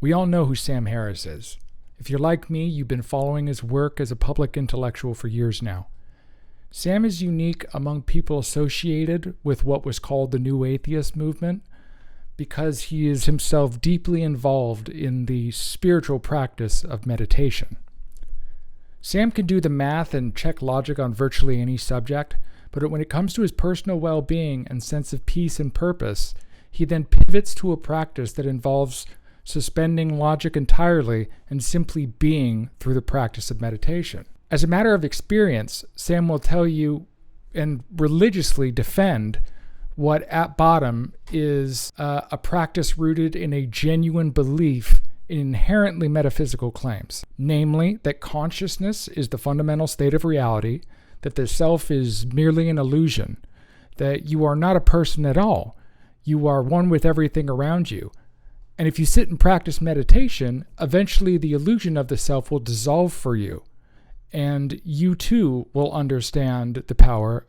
We all know who Sam Harris is. If you're like me, you've been following his work as a public intellectual for years now. Sam is unique among people associated with what was called the New Atheist movement because he is himself deeply involved in the spiritual practice of meditation. Sam can do the math and check logic on virtually any subject, but when it comes to his personal well-being and sense of peace and purpose, he then pivots to a practice that involves suspending logic entirely and simply being through the practice of meditation. As a matter of experience, Sam will tell you and religiously defend what at bottom is a practice rooted in a genuine belief in inherently metaphysical claims, namely that consciousness is the fundamental state of reality, that the self is merely an illusion, that you are not a person at all, you are one with everything around you. And if you sit and practice meditation, eventually the illusion of the self will dissolve for you, and you too will understand the power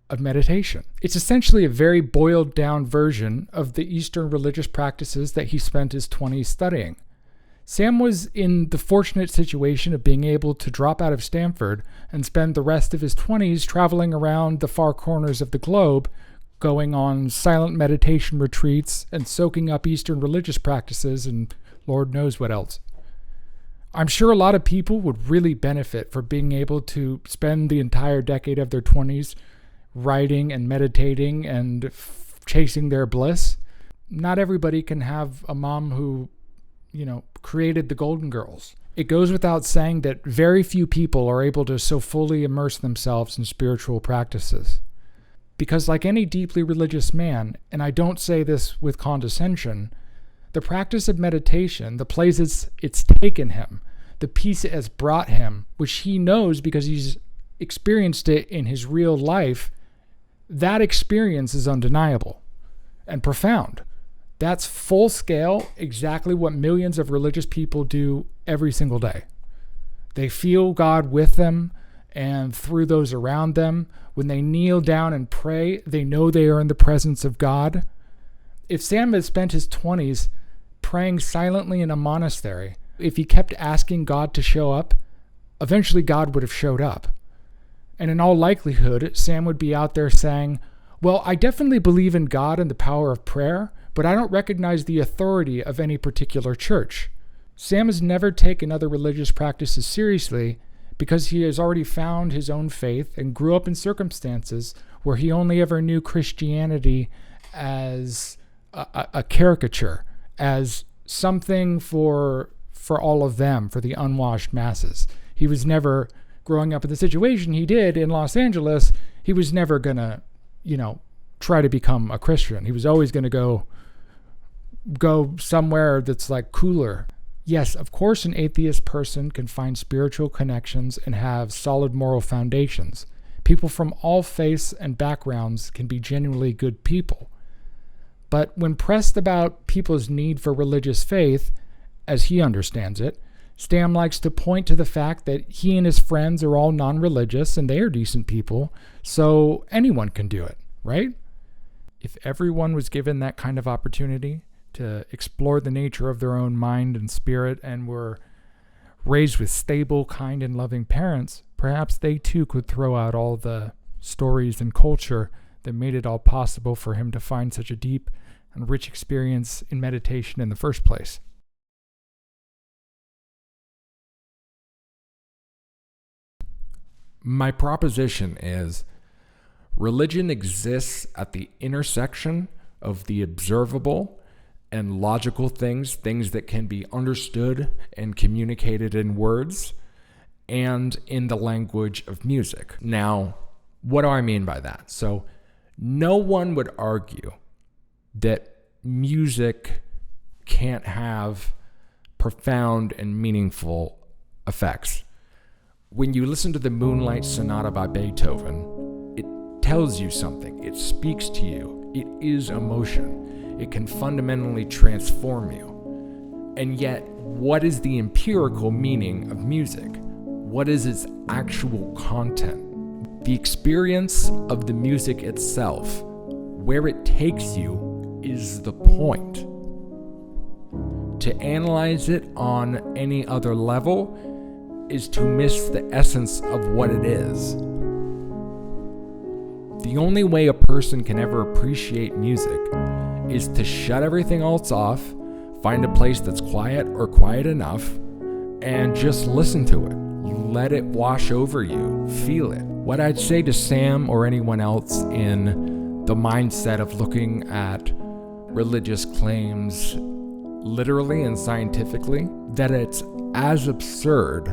of meditation. It's essentially a very boiled down version of the Eastern religious practices that he spent his 20s studying. Sam was in the fortunate situation of being able to drop out of Stanford and spend the rest of his 20s traveling around the far corners of the globe, going on silent meditation retreats and soaking up Eastern religious practices and Lord knows what else. I'm sure a lot of people would really benefit from being able to spend the entire decade of their 20s writing and meditating and chasing their bliss. Not everybody can have a mom who, created the Golden Girls. It goes without saying that very few people are able to so fully immerse themselves in spiritual practices. Because like any deeply religious man, and I don't say this with condescension, the practice of meditation, the places it's taken him, the peace it has brought him, which he knows because he's experienced it in his real life, that experience is undeniable and profound. That's full scale, exactly what millions of religious people do every single day. They feel God with them and through those around them. When they kneel down and pray, they know they are in the presence of God. If Sam had spent his 20s praying silently in a monastery, if he kept asking God to show up, eventually God would have showed up. And in all likelihood, Sam would be out there saying, well, I definitely believe in God and the power of prayer, but I don't recognize the authority of any particular church. Sam has never taken other religious practices seriously because he has already found his own faith and grew up in circumstances where he only ever knew Christianity as a caricature, as something for all of them, for the unwashed masses. He was never, growing up in the situation he did in Los Angeles, he was never going to, try to become a Christian. He was always going to go somewhere that's like cooler. Yes, of course, an atheist person can find spiritual connections and have solid moral foundations. People from all faiths and backgrounds can be genuinely good people. But when pressed about people's need for religious faith, as he understands it, Sam likes to point to the fact that he and his friends are all non-religious and they are decent people, so anyone can do it, right? If everyone was given that kind of opportunity to explore the nature of their own mind and spirit and were raised with stable, kind, and loving parents, perhaps they too could throw out all the stories and culture that made it all possible for him to find such a deep and rich experience in meditation in the first place. My proposition is religion exists at the intersection of the observable and logical things that can be understood and communicated in words and in the language of music. Now, what do I mean by that? So, no one would argue that music can't have profound and meaningful effects. When you listen to the Moonlight Sonata by Beethoven, it tells you something. It speaks to you. It is emotion. It can fundamentally transform you. And yet, what is the empirical meaning of music? What is its actual content? The experience of the music itself, where it takes you, is the point. to analyze it on any other level is to miss the essence of what it is. The only way a person can ever appreciate music is to shut everything else off, find a place that's quiet or quiet enough, and just listen to it. Let it wash over you. Feel it. What I'd say to Sam or anyone else in the mindset of looking at religious claims literally and scientifically, that it's as absurd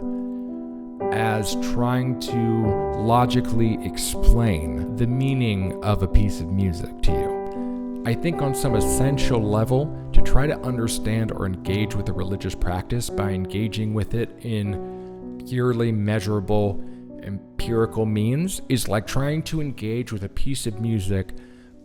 as trying to logically explain the meaning of a piece of music to you. I think on some essential level, to try to understand or engage with a religious practice by engaging with it in purely measurable, empirical means is like trying to engage with a piece of music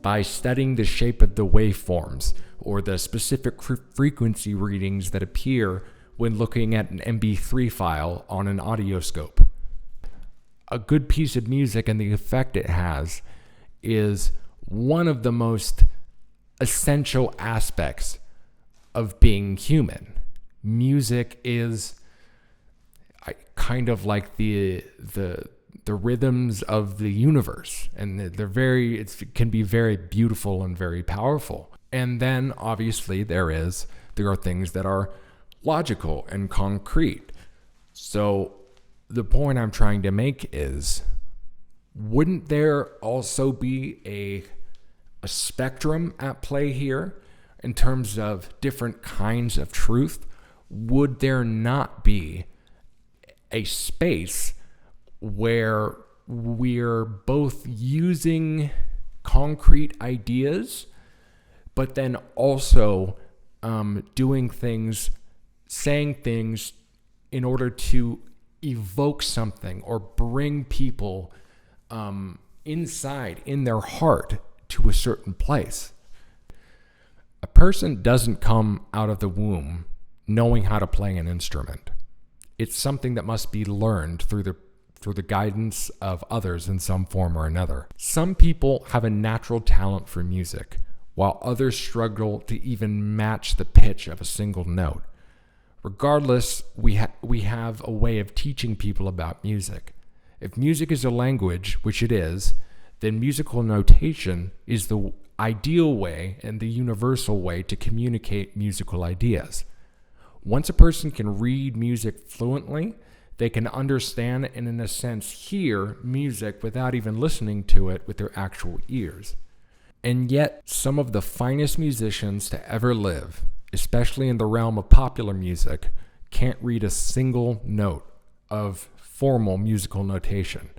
by studying the shape of the waveforms or the specific frequency readings that appear when looking at an MP3 file on an audioscope. A good piece of music and the effect it has is one of the most essential aspects of being human. Music is kind of like the rhythms of the universe, and it can be very beautiful and very powerful. And then obviously there are things that are logical and concrete. So the point I'm trying to make is, wouldn't there also be a spectrum at play here in terms of different kinds of truth? Would there not be a space where we're both using concrete ideas, but then also doing things, saying things in order to evoke something or bring people inside in their heart to a certain place? A person doesn't come out of the womb knowing how to play an instrument. It's something that must be learned through the guidance of others in some form or another. Some people have a natural talent for music, while others struggle to even match the pitch of a single note. Regardless, we have a way of teaching people about music. If music is a language, which it is, then musical notation is the ideal way and the universal way to communicate musical ideas. Once a person can read music fluently, they can understand and, in a sense, hear music without even listening to it with their actual ears. And yet, some of the finest musicians to ever live, especially in the realm of popular music, can't read a single note of formal musical notation.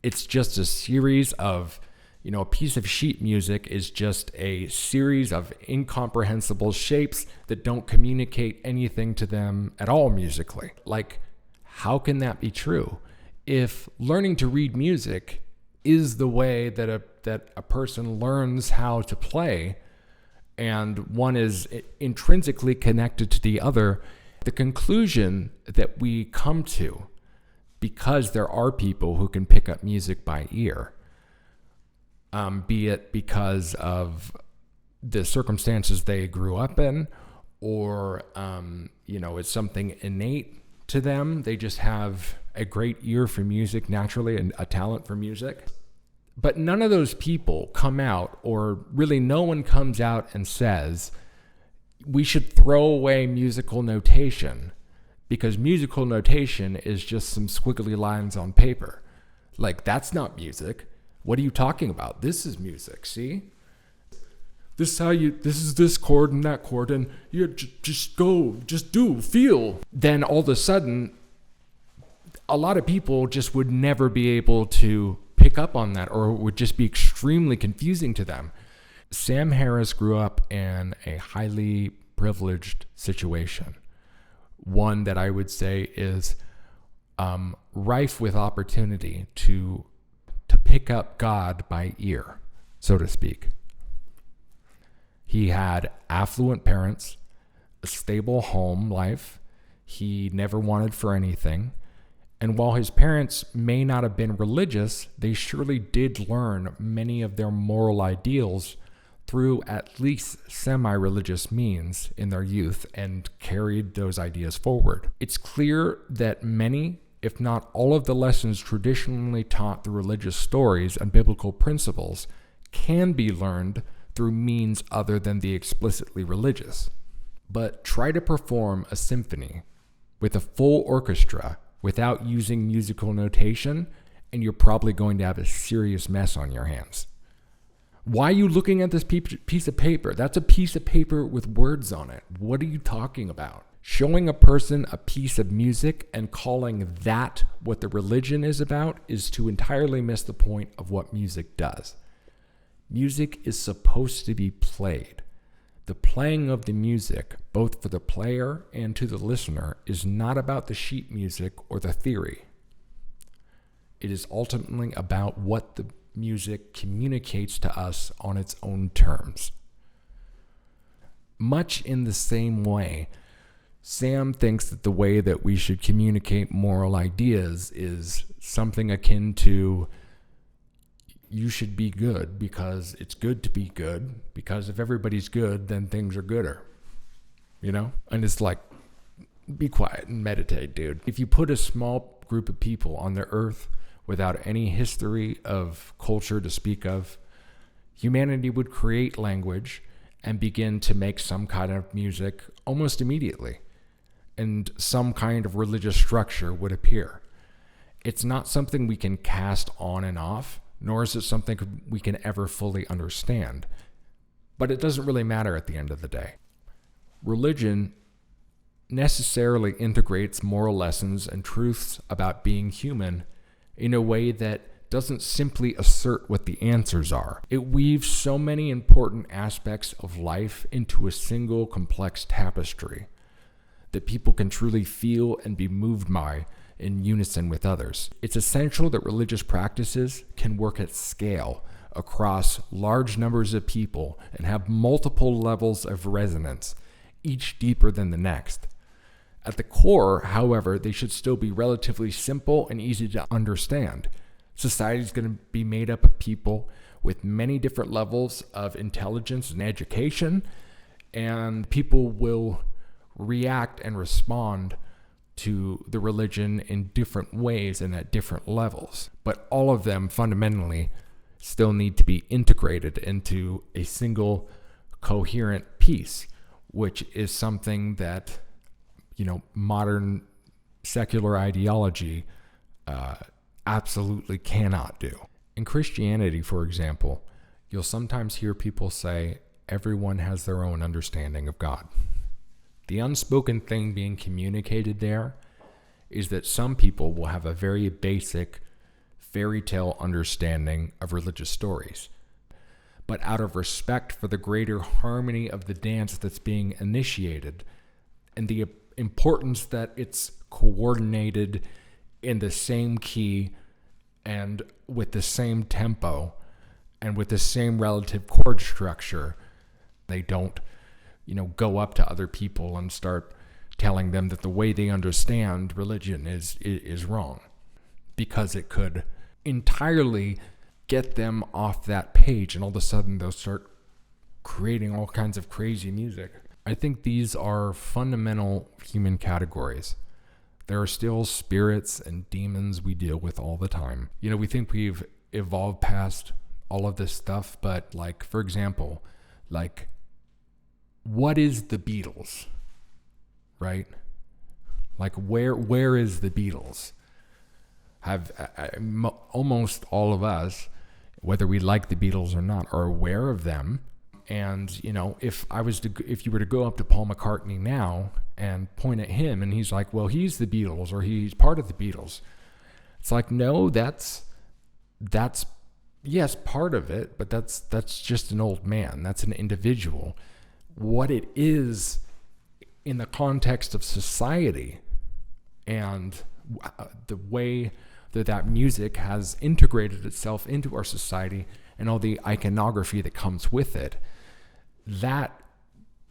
It's just a series of, a piece of sheet music is just a series of incomprehensible shapes that don't communicate anything to them at all musically. Like, how can that be true? If learning to read music is the way that a person learns how to play, and one is intrinsically connected to the other, the conclusion that we come to, because there are people who can pick up music by ear, be it because of the circumstances they grew up in, or it's something innate to them. They just have a great ear for music naturally and a talent for music. But none of those people come out, or really no one comes out and says, we should throw away musical notation because musical notation is just some squiggly lines on paper. Like, that's not music. What are you talking about? This is music, see? This is this chord and that chord, and you just do, feel. Then all of a sudden, a lot of people just would never be able to pick up on that, or it would just be extremely confusing to them. Sam Harris grew up in a highly privileged situation, one that I would say is rife with opportunity to pick up God by ear, so to speak. He had affluent parents, a stable home life. He never wanted for anything. And while his parents may not have been religious, they surely did learn many of their moral ideals through at least semi-religious means in their youth and carried those ideas forward. It's clear that many, if not all of the lessons traditionally taught through religious stories and biblical principles can be learned through means other than the explicitly religious. But try to perform a symphony with a full orchestra without using musical notation, and you're probably going to have a serious mess on your hands. Why are you looking at this piece of paper? That's a piece of paper with words on it. What are you talking about? Showing a person a piece of music and calling that what the religion is about is to entirely miss the point of what music does. Music is supposed to be played. The playing of the music, both for the player and to the listener, is not about the sheet music or the theory. It is ultimately about what the music communicates to us on its own terms. Much in the same way, Sam thinks that the way that we should communicate moral ideas is something akin to, you should be good because it's good to be good, because if everybody's good, then things are gooder, you know? And it's like, be quiet and meditate, dude. If you put a small group of people on the earth without any history of culture to speak of, humanity would create language and begin to make some kind of music almost immediately, and some kind of religious structure would appear. It's not something we can cast on and off, nor is it something we can ever fully understand. But it doesn't really matter at the end of the day. Religion necessarily integrates moral lessons and truths about being human in a way that doesn't simply assert what the answers are. It weaves so many important aspects of life into a single complex tapestry that people can truly feel and be moved by in unison with others. It's essential that religious practices can work at scale across large numbers of people and have multiple levels of resonance, each deeper than the next. At the core, however, they should still be relatively simple and easy to understand. Society is going to be made up of people with many different levels of intelligence and education, and people will react and respond to the religion in different ways and at different levels. But all of them fundamentally still need to be integrated into a single coherent piece, which is something that, modern secular ideology absolutely cannot do. In Christianity, for example, you'll sometimes hear people say everyone has their own understanding of God. The unspoken thing being communicated there is that some people will have a very basic fairy tale understanding of religious stories. But out of respect for the greater harmony of the dance that's being initiated and the importance that it's coordinated in the same key and with the same tempo and with the same relative chord structure, they don't go up to other people and start telling them that the way they understand religion is wrong, because it could entirely get them off that page, and all of a sudden they'll start creating all kinds of crazy music. I think these are fundamental human categories. There are still spirits and demons we deal with all the time. We think we've evolved past all of this stuff, but for example, what is the Beatles, right? Where is the Beatles? Almost all of us, whether we like the Beatles or not, are aware of them. And if you were to go up to Paul McCartney now and point at him, and he's like, well, he's the Beatles, or he's part of the Beatles. It's like, no, that's yes, part of it, but that's just an old man. That's an individual. What it is in the context of society and the way that music has integrated itself into our society and all the iconography that comes with it, that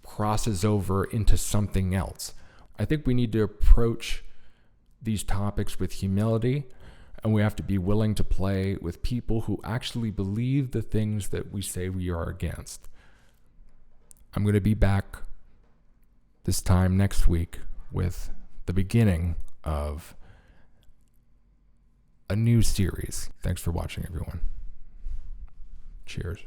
crosses over into something else. I think we need to approach these topics with humility, and we have to be willing to play with people who actually believe the things that we say we are against. I'm going to be back this time next week with the beginning of a new series. Thanks for watching, everyone. Cheers.